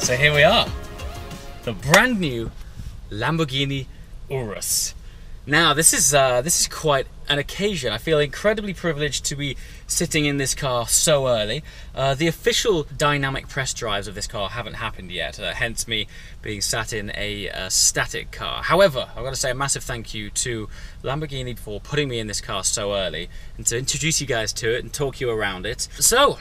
So here we are, the brand new Lamborghini Urus. Now this is quite an occasion. I feel incredibly privileged to be sitting in this car so early. The official dynamic press drives of this car haven't happened yet, hence me being sat in a static car. However, I've got to say a massive thank you to Lamborghini for putting me in this car so early and to introduce you guys to it and talk you around it. So,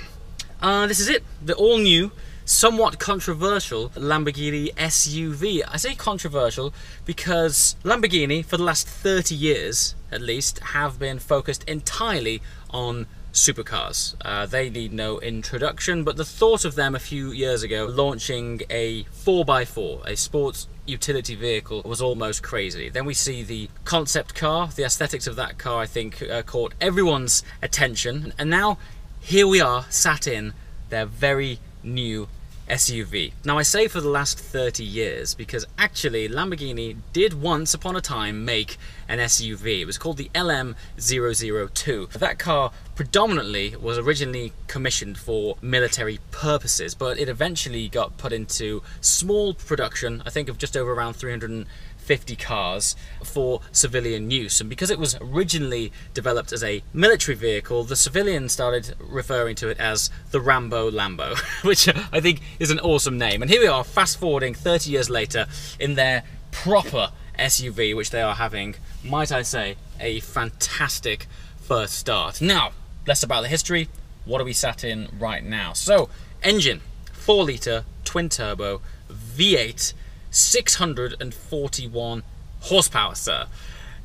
this is it, the all-new, somewhat controversial Lamborghini SUV. I say controversial because Lamborghini, for the last 30 years at least, have been focused entirely on supercars. They need no introduction, but the thought of them a few years ago launching a 4x4, a sports utility vehicle, was almost crazy. Then we see the concept car. The aesthetics of that car, I think, caught everyone's attention, and now here we are sat in their very new SUV. Now I say for the last 30 years because actually Lamborghini did once upon a time make an SUV. It was called the LM002. That car predominantly was originally commissioned for military purposes, but it eventually got put into small production, I think of just over around 350 cars for civilian use. And because it was originally developed as a military vehicle, the civilians started referring to it as the Rambo Lambo, which I think is an awesome name. And here we are, fast forwarding 30 years later in their proper SUV, which they are having, might I say, a fantastic first start. Now, less about the history. What are we sat in right now? So, engine, 4-litre, twin-turbo, V8, 641 horsepower, sir.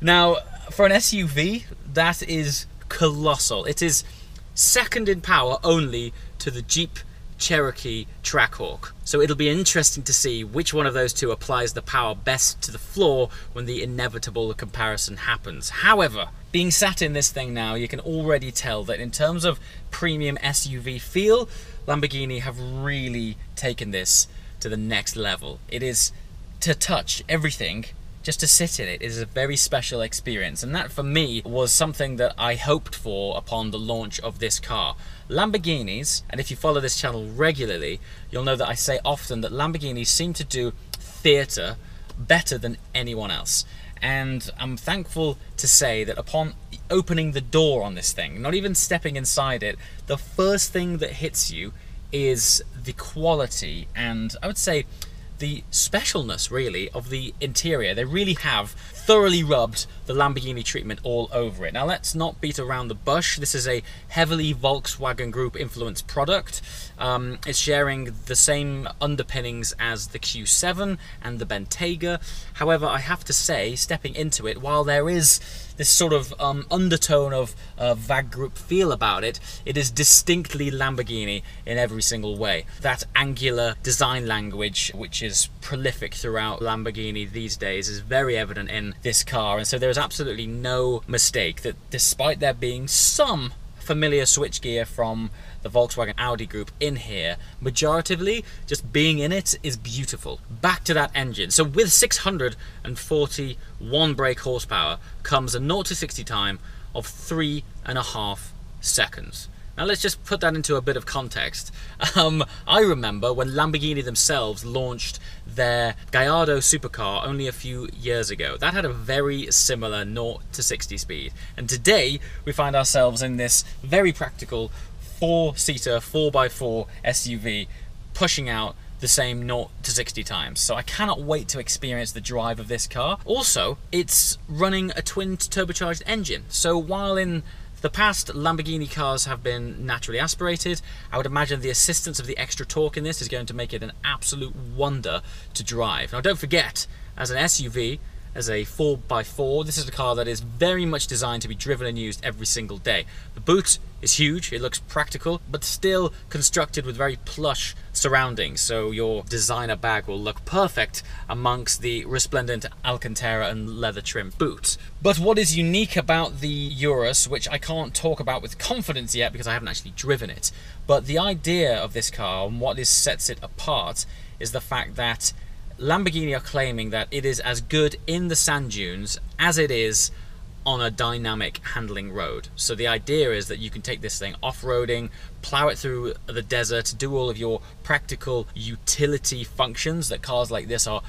Now, for an SUV, that is colossal. It is second in power only to the Jeep Cherokee Trackhawk. So it'll be interesting to see which one of those two applies the power best to the floor when the inevitable comparison happens. However, being sat in this thing now, you can already tell that in terms of premium SUV feel, Lamborghini have really taken this to the next level. It is, to touch everything, just to sit in it is a very special experience, and that for me was something that I hoped for upon the launch of this car. Lamborghinis, and if you follow this channel regularly, you'll know that I say often that Lamborghinis seem to do theatre better than anyone else. And I'm thankful to say that upon opening the door on this thing, not even stepping inside it, the first thing that hits you is the quality and, I would say, the specialness, really, of the interior. They really have thoroughly rubbed the Lamborghini treatment all over it. Now, let's not beat around the bush. This is a heavily Volkswagen Group influenced product. It's sharing the same underpinnings as the Q7 and the Bentayga. However, I have to say, stepping into it, while there is this sort of undertone of VAG Group feel about it, it is distinctly Lamborghini in every single way. That angular design language, which is prolific throughout Lamborghini these days, is very evident in this car, and so there is absolutely no mistake that despite there being some familiar switchgear from the Volkswagen Audi group in here, majoritively just being in it is beautiful. Back to that engine. So with 641 brake horsepower comes a 0 to 60 time of 3.5 seconds. Now let's just put that into a bit of context. I remember when Lamborghini themselves launched their Gallardo supercar only a few years ago. That had a very similar 0 to 60 speed. And today we find ourselves in this very practical 4-seater, 4x4 SUV pushing out the same 0 to 60 times. So I cannot wait to experience the drive of this car. Also, it's running a twin turbocharged engine. So while in the past Lamborghini cars have been naturally aspirated, I would imagine the assistance of the extra torque in this is going to make it an absolute wonder to drive. Now don't forget, as an SUV, as a 4x4, this is a car that is very much designed to be driven and used every single day. The boot is huge, it looks practical, but still constructed with very plush surroundings, so your designer bag will look perfect amongst the resplendent Alcantara and leather trim boot. But what is unique about the Urus, which I can't talk about with confidence yet because I haven't actually driven it, but the idea of this car and what sets it apart is the fact that Lamborghini are claiming that it is as good in the sand dunes as it is on a dynamic handling road. So the idea is that you can take this thing off-roading, plow it through the desert, do all of your practical utility functions that cars like this are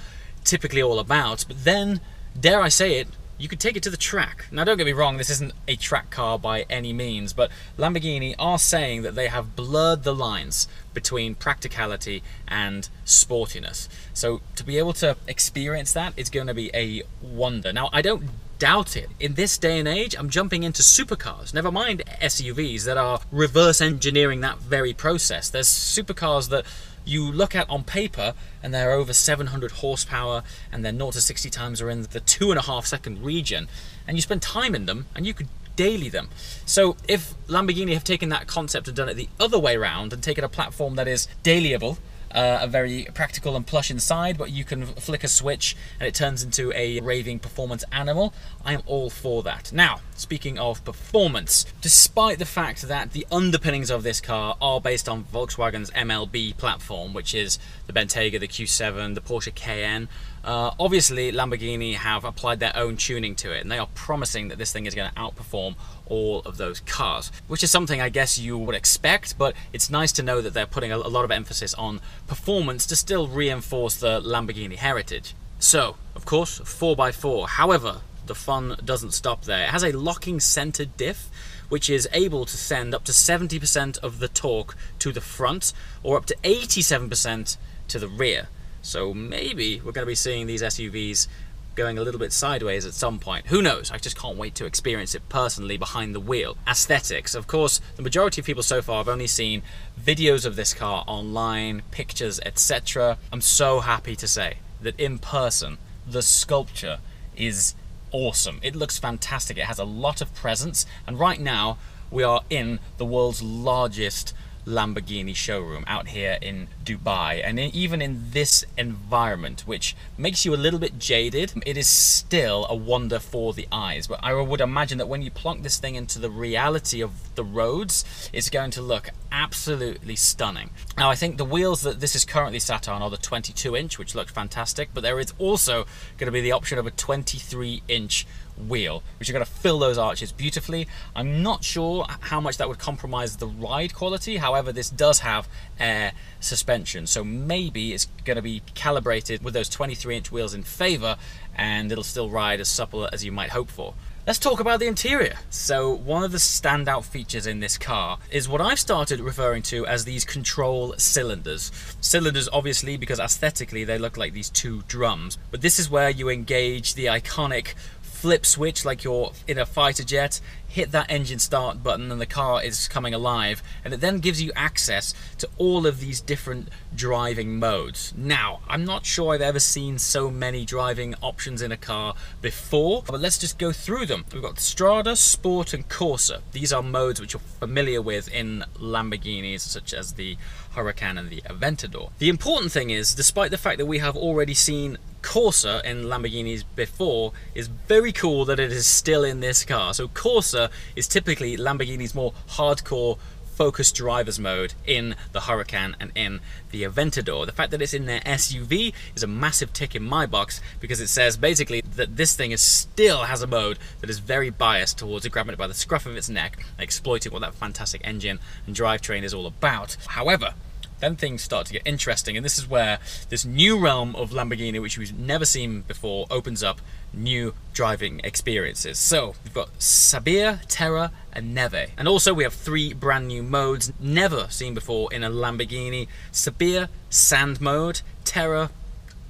typically all about, but then, dare I say it, you could take it to the track. Now don't get me wrong, this isn't a track car by any means, but Lamborghini are saying that they have blurred the lines between practicality and sportiness. So to be able to experience that is going to be a wonder. Now I don't doubt it. In this day and age, I'm jumping into supercars, never mind SUVs, that are reverse engineering that very process. There's supercars that you look at on paper and they're over 700 horsepower and their 0 to 60 times are in the 2.5 second region, and you spend time in them and you could daily them. So if Lamborghini have taken that concept and done it the other way around and taken a platform that is dailyable, a very practical and plush inside, but you can flick a switch and it turns into a raving performance animal, I am all for that. Now, speaking of performance, despite the fact that the underpinnings of this car are based on Volkswagen's MLB platform, which is the Bentayga, the Q7, the Porsche Cayenne, obviously Lamborghini have applied their own tuning to it, and they are promising that this thing is going to outperform all of those cars, which is something I guess you would expect, but it's nice to know that they're putting a lot of emphasis on performance to still reinforce the Lamborghini heritage. So, of course, 4x4. However, the fun doesn't stop there. It has a locking center diff, which is able to send up to 70% of the torque to the front, or up to 87% to the rear. So maybe we're going to be seeing these SUVs going a little bit sideways at some point. Who knows? I just can't wait to experience it personally behind the wheel. Aesthetics. Of course, the majority of people so far have only seen videos of this car online, pictures, etc. I'm so happy to say that in person, the sculpture is awesome. It looks fantastic. It has a lot of presence, and right now we are in the world's largest Lamborghini showroom out here in Dubai, and even in this environment, which makes you a little bit jaded, it is still a wonder for the eyes. But I would imagine that when you plonk this thing into the reality of the roads, it's going to look absolutely stunning. Now I think the wheels that this is currently sat on are the 22-inch, which looks fantastic, but there is also going to be the option of a 23-inch wheel, which are going to fill those arches beautifully. I'm not sure how much that would compromise the ride quality. However, this does have air suspension, so maybe it's going to be calibrated with those 23-inch wheels in favor, and it'll still ride as supple as you might hope for. Let's talk about the interior. So one of the standout features in this car is what I've started referring to as these control cylinders. Cylinders obviously because aesthetically they look like these two drums, but this is where you engage the iconic flip switch like you're in a fighter jet, hit that engine start button and the car is coming alive, and it then gives you access to all of these different driving modes. Now, I'm not sure I've ever seen so many driving options in a car before, but let's just go through them. We've got Strada, Sport and Corsa. These are modes which you're familiar with in Lamborghinis such as the Huracan and the Aventador. The important thing is, despite the fact that we have already seen Corsa in Lamborghinis before, is very cool that it is still in this car. So Corsa is typically Lamborghini's more hardcore focused driver's mode in the Huracan and in the Aventador. The fact that it's in their SUV is a massive tick in my box, because it says basically that this thing still has a mode that is very biased towards grabbing it by the scruff of its neck, exploiting what that fantastic engine and drivetrain is all about. However, then things start to get interesting, and this is where this new realm of Lamborghini, which we've never seen before, opens up new driving experiences. So we've got Sabia, Terra and Neve, and also we have 3 brand new modes never seen before in a Lamborghini. Sabia, sand mode; Terra,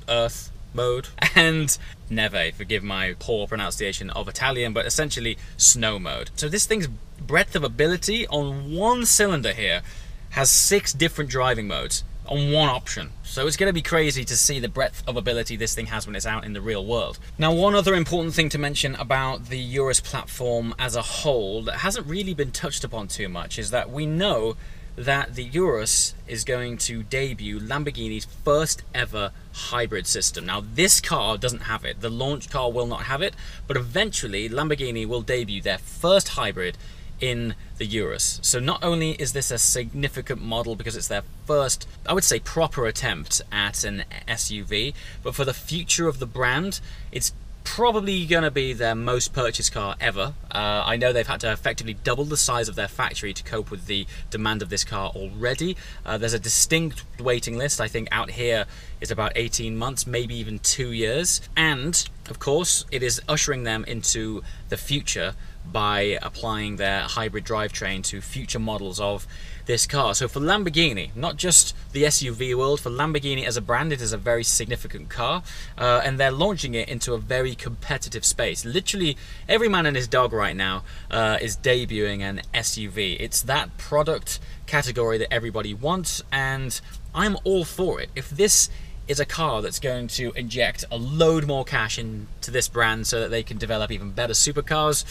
earth mode; and Neve, forgive my poor pronunciation of Italian, but essentially snow mode. So this thing's breadth of ability on one cylinder here has 6 different driving modes on one option. So it's going to be crazy to see the breadth of ability this thing has when it's out in the real world. Now, one other important thing to mention about the Urus platform as a whole that hasn't really been touched upon too much is that we know that the Urus is going to debut Lamborghini's first ever hybrid system. Now, this car doesn't have it. The launch car will not have it, but eventually Lamborghini will debut their first hybrid in the Urus. So not only is this a significant model because it's their first, I would say, proper attempt at an SUV, but for the future of the brand, it's probably going to be their most purchased car ever. I know they've had to effectively double the size of their factory to cope with the demand of this car already. There's a distinct waiting list. I think out here is about 18 months, maybe even 2 years. And of course, it is ushering them into the future by applying their hybrid drivetrain to future models of this car. So for Lamborghini, not just the SUV world, for Lamborghini as a brand, it is a very significant car, and they're launching it into a very competitive space. Literally every man and his dog right now is debuting an SUV. It's that product category that everybody wants, and I'm all for it. If this is a car that's going to inject a load more cash into this brand so that they can develop even better supercars,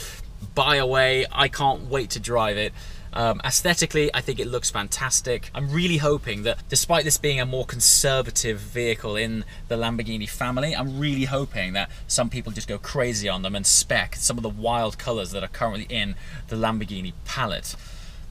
buy away. I can't wait to drive it. Aesthetically, I think it looks fantastic. I'm really hoping that despite this being a more conservative vehicle in the Lamborghini family, I'm really hoping that some people just go crazy on them and spec some of the wild colors that are currently in the Lamborghini palette.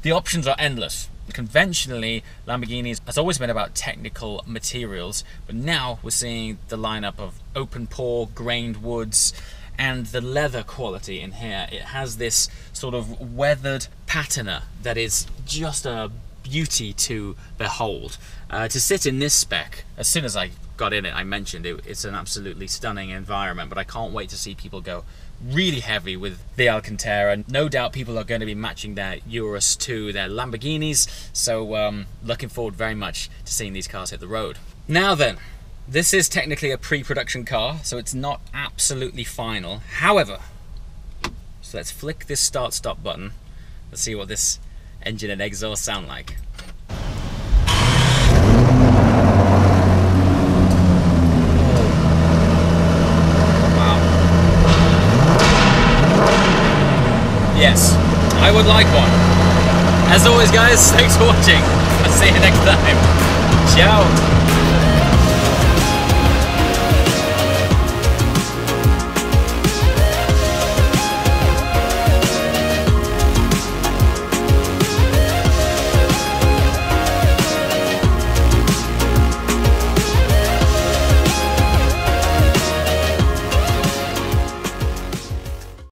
The options are endless. Conventionally, Lamborghini has always been about technical materials, but now we're seeing the lineup of open pore, grained woods, and the leather quality in here. It has this sort of weathered patina that is just a beauty to behold. To sit in this spec, as soon as I got in it, I mentioned it's an absolutely stunning environment, but I can't wait to see people go really heavy with the Alcantara, and no doubt people are going to be matching their Urus to their Lamborghinis, so looking forward very much to seeing these cars hit the road. Now then, this is technically a pre-production car, so it's not absolutely final. However, so let's flick this start-stop button. Let's see what this engine and exhaust sound like. Wow. Yes, I would like one. As always, guys, thanks for watching. I'll see you next time. Ciao.